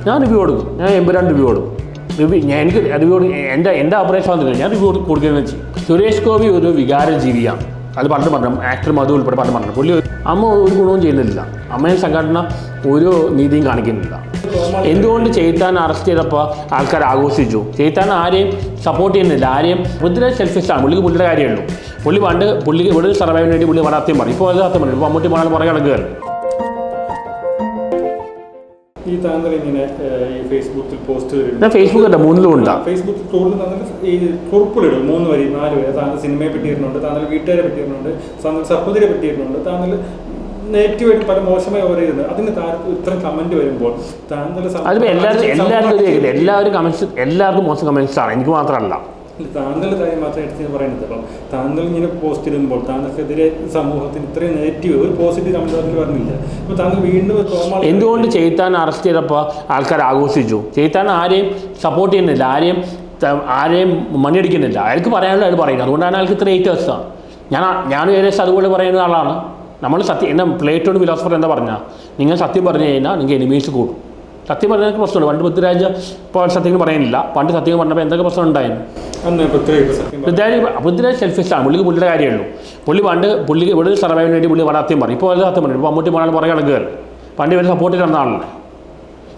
ഞാൻ റിവ്യൂ കൊടുക്കും. ഞാൻ എമ്പുരാൻ റിവ്യൂ കൊടുക്കും. എനിക്ക് റിവ്യൂ എൻ്റെ അഭിപ്രായം വന്നില്ല. ഞാൻ റിവ്യൂ കൊടുക്കുകയെന്ന് വെച്ച്. സുരേഷ് ഗോപി ഒരു വികാര ജീവിയാണ്. അത് പണ്ട് പറഞ്ഞു. ആക്ടർ മധു ഉൾപ്പെടെ പണ്ട് പറഞ്ഞു. പുള്ളി അമ്മ ഒരു ഗുണവും ചെയ്യുന്നില്ല. അമ്മയെ സംഘടന ഒരു നീതിയും കാണിക്കുന്നില്ല. എന്തുകൊണ്ട് ചെയ്താൻ അറസ്റ്റ് ചെയ്തപ്പോൾ ആൾക്കാർ ആഘോഷിച്ചു? ചെയ്താൻ ആരെയും സപ്പോർട്ട് ചെയ്യുന്നില്ല. ആരെയും പൃഥ്വിരാജ് സെൽഫിഷാണ്. പുള്ളിക്ക് പുള്ളിയുടെ കാര്യമുള്ളൂ. പുള്ളി ഇവിടെ സർവൈവിന് വേണ്ടി പുള്ളി സത്യം പറയും. ഇപ്പോൾ അത് സത്യം പറയും. ഇപ്പോൾ മമ്മൂട്ടി പോകാൻ പുറകെ നടക്കുകയാണ്. ഈ താങ്കൾ ഇങ്ങനെ ഈ ഫേസ്ബുക്കിൽ പോസ്റ്റ് ഞാൻ ഫേസ്ബുക്കിൽ 3 ഉണ്ട്. ഫേസ്ബുക്കിൽ കൂടുതൽ ഈ കുറിപ്പിലിടും 3 വരി 4 വരി. താങ്കൾ സിനിമയെ പറ്റിയിരുന്നുണ്ട്, താങ്കൾ വീട്ടുകാരെ പറ്റിയിരുന്നുണ്ട്, താങ്കൾ സഹോദരിയെ പറ്റിയിരുന്നുണ്ട്, താങ്കൾ നെഗറ്റീവായിട്ട് പല മോശമായി പറയുന്നത്. അതിന് ഇത്രയും കമന്റ് വരുമ്പോൾ താങ്കൾ എല്ലാവർക്കും മോശം കമന്റ്സ് ആണ്. എനിക്ക് മാത്രമല്ല. താങ്കളുടെ കാര്യം മാത്രം എടുത്ത് പറയുന്നത്. അപ്പം താങ്കൾ ഇങ്ങനെ പോസ്റ്റ് ഇടുമ്പോൾ താങ്കൾക്കെതിരെ സമൂഹത്തിന് ഇത്രയും നെഗറ്റീവ് ഒരു പോസിറ്റീവ് കമന്റ് അതിൽ പറഞ്ഞില്ല. അപ്പോൾ താങ്കൾ വീണ്ടും എന്തുകൊണ്ട് ചെയ്താൻ അറസ്റ്റ് ചെയ്തപ്പോൾ ആൾക്കാർ ആഘോഷിച്ചു? ചെയ്താൻ ആരെയും സപ്പോർട്ട് ചെയ്യുന്നില്ല. ആരെയും മണിയടിക്കുന്നില്ല. അയാൾക്ക് പറയാനുള്ള അയാൾ പറയുന്നത്. അതുകൊണ്ടാണ് അയാൾക്ക് ഇത്ര ഹേറ്റേഴ്സാണ്. ഞാൻ ഏകദേശം അതുപോലെ പറയുന്ന ആളാണ്. നമ്മൾ സത്യം എന്നെ പ്ലേറ്റോൺ ഫിലോസഫർ എന്താ പറഞ്ഞാൽ, നിങ്ങൾ സത്യം പറഞ്ഞു കഴിഞ്ഞാൽ നിങ്ങൾക്ക് എനിമീസ് കൂടും. സത്യം പറഞ്ഞാൽ പ്രശ്നമുണ്ട്. പണ്ട് പൃഥ്വിരാജ് ഇപ്പോൾ സത്യം പറയുന്നില്ല. പണ്ട് സത്യം പറഞ്ഞപ്പോൾ എന്തൊക്കെ പ്രശ്നം ഉണ്ടായിരുന്നു? പൃഥ്വിരാജ് സെൽഫിഷാണ്. പുള്ളിക്ക് പുള്ളിയുടെ കാര്യമുള്ളൂ. പുള്ളി ഇവിടെ സർവൈവിന് വേണ്ടി പുള്ളി സത്യം പറയും. ഇപ്പോൾ അത് സത്യം പറയും. ഇപ്പോൾ മമ്മൂട്ടി പോകാൻ പുറകെ നടക്കുകയാണ്. പണ്ട് ഇവർ സപ്പോർട്ട് ചെയ്യുന്ന ആളല്ലേ.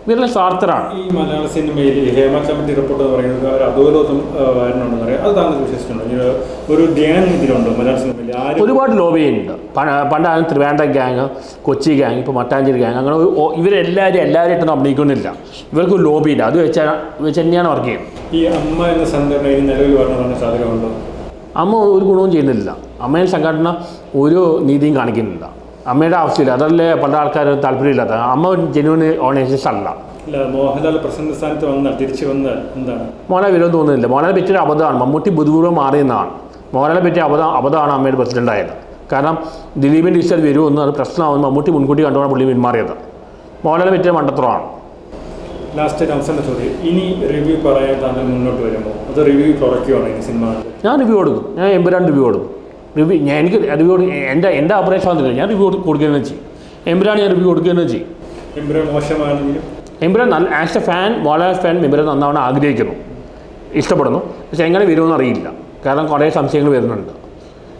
ഇവരെല്ലാം സ്വാർത്ഥരാണ്. ഈ മലയാള സിനിമയിൽ ഹേമ കമ്മിറ്റി റിപ്പോർട്ട് എന്ന് പറയുന്നത് ഒരു അധോലോകം വരുന്നുണ്ടെന്ന് പറയാം. അത് താങ്കൾ വിശ്വസിച്ചിട്ടുണ്ടോ? ഒരു ധ്യാനം ഇതിലുണ്ടോ മലയാള സിനിമയിൽ? ഒരുപാട് ലോബിയുണ്ട്. പണ്ടാണ് ട്രിവാൻഡ്രം ഗ്യാങ്, കൊച്ചി ഗ്യാങ്, ഇപ്പോൾ മട്ടാഞ്ചേരി ഗ്യാങ്, അങ്ങനെ എല്ലാവരായിട്ടൊന്നും അഭിനയിക്കുന്നില്ല. ഇവർക്ക് ലോബിയില്ല. അത് വെച്ച് തന്നെയാണ് വർക്ക് ചെയ്യുന്നത്. ഈ അമ്മ എന്ന സംഘടന ഈ നിലവിൽ വരണമെന്ന് സാധ്യതയുണ്ടോ? അമ്മ ഒരു ഗുണവും ചെയ്യുന്നില്ല. അമ്മയെ സംഘടന ഒരു നീതിയും കാണിക്കുന്നില്ല. അമ്മയുടെ ആവശ്യമില്ല. അതല്ലേ പല ആൾക്കാർ താല്പര്യമില്ലാത്ത. അമ്മ ജെന്യൂൻ ഓർഗനൈസേഷൻ അല്ല. മോഹൻലാൽ പ്രസിഡന്റ് സ്ഥാനത്ത് വന്നാൽ തിരിച്ചു വന്നാൽ എന്താണ്? മോഹൻലാൽ വിരോധം തോന്നുന്നില്ല. മോഹൻലാൽ പറ്റിയൊരു അബദ്ധമാണ്. മമ്മൂട്ടി ബുദ്ധിപൂർവ്വം മാറിയെന്നാണ്. മോഹൻലാൽ പറ്റിയ അബദ്ധമാണ് അമ്മയുടെ പ്രസിഡൻ്റായത്. കാരണം ദിലീപിൻ്റെ ഇഷ്ടം വരുമെന്ന് അത് പ്രശ്നമാകുന്നു. മമ്മൂട്ടി മുൻകൂട്ടി കണ്ടുകൊണ്ട് പുള്ളി പിന്മാറിയത്. മോഹൻലാൽ പറ്റിയ മണ്ടത്തരമാണ്. ലാസ്റ്റ് അവസാന ചോദ്യം, ഇനി റിവ്യൂ പറയാൻ താങ്കൾ മുന്നോട്ട് വരുമ്പോൾ അത് റിവ്യൂ കുറയ്ക്കുകയാണ് ഈ സിനിമ? ഞാൻ റിവ്യൂ കൊടുക്കും. ഞാൻ എമ്പുരാൻ റിവ്യൂ കൊടുക്കും. എനിക്ക് റിവ്യൂ എൻ്റെ അഭിപ്രായം വന്നില്ല. ഞാൻ റിവ്യൂ കൊടുക്കുകയെന്ന് ചെയ്യും. എമ്പുരാൻ ഞാൻ റിവ്യൂ കൊടുക്കുകയെന്ന് ചെയ്യും. എമ്പുരാൻ മോശമാണെങ്കിലും എമ്പുരാൻ നല്ല as a fan, Mohanlal fan Empuraan നന്നാവണം ആഗ്രഹിക്കുന്നു, ഇഷ്ടപ്പെടുന്നു. പക്ഷെ എങ്ങനെ വരുമെന്ന് അറിയില്ല. കാരണം കുറേ സംശയങ്ങൾ വരുന്നുണ്ട്.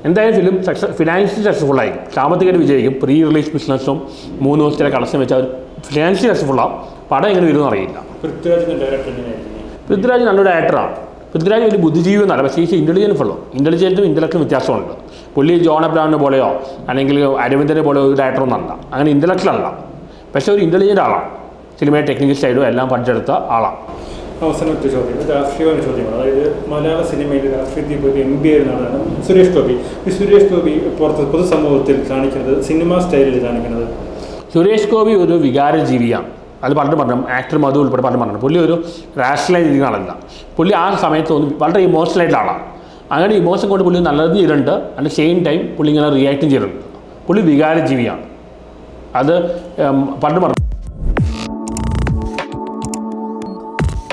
എന്തായാലും ഫിലിം ഫിനാൻഷ്യലി സക്സസ്ഫുള്ളായി, സാമ്പത്തികമായിട്ട് വിജയിക്കും. പ്രീ റിലീസ് ബിസിനസ്സും 3 ദിവസത്തെ കളക്ഷൻ വെച്ച് അവർ ഫിനാൻഷ്യലി സക്സസ്ഫുള്ളാവും. പടം എങ്ങനെ വരുമെന്ന് അറിയില്ല. പൃഥ്വിരാജ് നല്ലൊരു ഡയറക്ടറാണ്. പൃഥ്വിരാജ് വലിയ ബുദ്ധിജീവി എന്നല്ല, പക്ഷേ ഈ ഇൻ്റലിജൻറ്റും ഇൻ്റലക്റ്റും വ്യത്യാസമുണ്ട്. പുള്ളി ജോൺ അബ്രഹാമിനെ പോലെയോ അല്ലെങ്കിൽ അരവിന്ദനെ പോലെയോ ഒരു ഡയറക്ടറൊന്നല്ല. അങ്ങനെ ഇൻ്റലക്ച്വലല്ല. പക്ഷേ ഒരു ഇൻ്റലിജൻ്റ് ആളാണ്. സിനിമയുടെ ടെക്നിക്കൽ സൈഡും എല്ലാം പഠിച്ചെടുത്ത ആളാണ്. അവസാനത്തെ ചോദ്യം, രാഷ്ട്രീയമായ ചോദ്യമാണ്. അതായത് മലയാള സിനിമയിൽ രാഷ്ട്രീയത്തിൽ പോയി MBA ആയിരുന്നാണ് സുരേഷ് ഗോപി. ഈ സുരേഷ് ഗോപി പുറത്ത് പൊതുസമൂഹത്തിൽ കാണിക്കുന്നത് സിനിമ സ്റ്റൈലിൽ കാണിക്കുന്നത്. സുരേഷ് ഗോപി ഒരു വികാര ജീവിയാണ്. അത് പണ്ട് പറഞ്ഞു. ആക്ടർ മധു ഉൾപ്പെടെ പണ്ട് പറഞ്ഞു. പുള്ളി ഒരു റാഷണലൈസ് ചെയ്യുന്ന ആളല്ല. പുള്ളി ആ സമയത്ത് വളരെ ഇമോഷണലായിട്ടുള്ള ആളാണ്. അങ്ങനെ ഇമോഷൻ കൊണ്ട് പുള്ളി നല്ലത് ചെയ്തിട്ടുണ്ട്. അറ്റ് സെയിം ടൈം പുള്ളി ഇങ്ങനെ റിയാക്റ്റും ചെയ്തിട്ടുണ്ട്. പുള്ളി വികാര ജീവിയാണ്. അത് പണ്ട് പറഞ്ഞു.